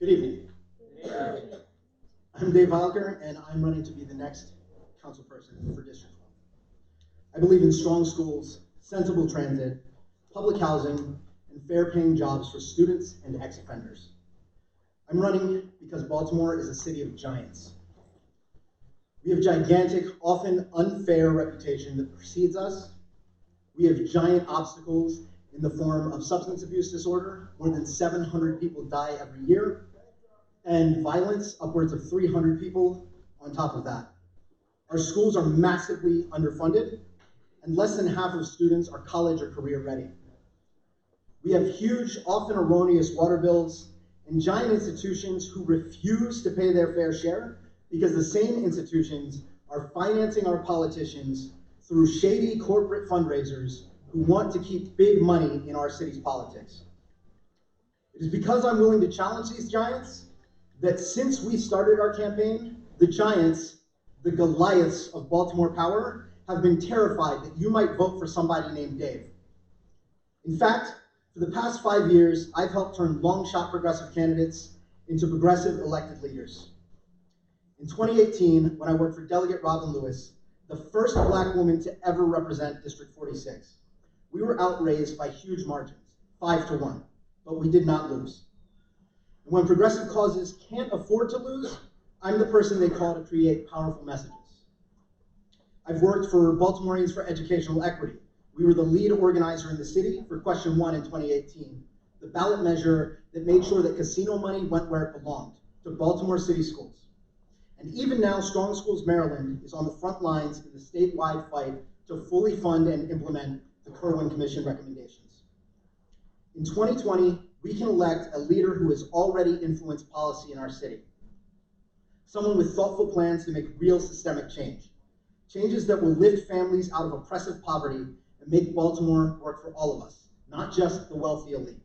Good evening. I'm Dave Heilker, and I'm running to be the next councilperson for District 12. I believe in strong schools, sensible transit, public housing, and fair-paying jobs for students and ex-offenders. I'm running because Baltimore is a city of giants. We have gigantic, often unfair reputation that precedes us. We have giant obstacles in the form of substance abuse disorder. More than 700 people die every year, and violence, upwards of 300 people on top of that. Our schools are massively underfunded, and less than half of students are college or career ready. We have huge, often erroneous water bills, and giant institutions who refuse to pay their fair share because the same institutions are financing our politicians through shady corporate fundraisers who want to keep big money in our city's politics. It is because I'm willing to challenge these giants that since we started our campaign, the giants, the Goliaths of Baltimore power, have been terrified that you might vote for somebody named Dave. In fact, for the past 5 years, I've helped turn long-shot progressive candidates into progressive elected leaders. In 2018, when I worked for Delegate Robin Lewis, the first Black woman to ever represent District 46, we were outraised by huge margins, 5-1, but we did not lose. And when progressive causes can't afford to lose, I'm the person they call to create powerful messages. I've worked for Baltimoreans for Educational Equity. We were the lead organizer in the city for Question 1 in 2018, the ballot measure that made sure that casino money went where it belonged, to Baltimore City schools. And even now, Strong Schools Maryland is on the front lines in the statewide fight to fully fund and implement the Kerwin Commission recommendations. In 2020, we can elect a leader who has already influenced policy in our city. Someone with thoughtful plans to make real systemic change. Changes that will lift families out of oppressive poverty and make Baltimore work for all of us, not just the wealthy elite.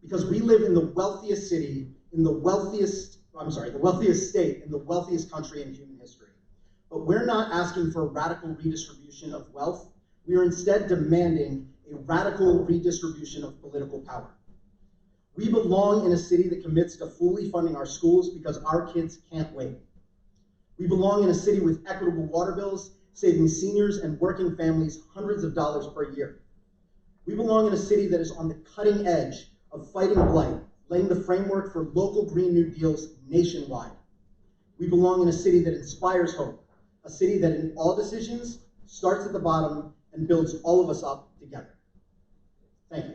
Because we live in the wealthiest city, the wealthiest state in the wealthiest country in human history. But we're not asking for a radical redistribution of wealth. We are instead demanding a radical redistribution of political power. We belong in a city that commits to fully funding our schools because our kids can't wait. We belong in a city with equitable water bills, saving seniors and working families hundreds of dollars per year. We belong in a city that is on the cutting edge of fighting blight, laying the framework for local Green New Deals nationwide. We belong in a city that inspires hope, a city that in all decisions starts at the bottom and builds all of us up together. Thank you.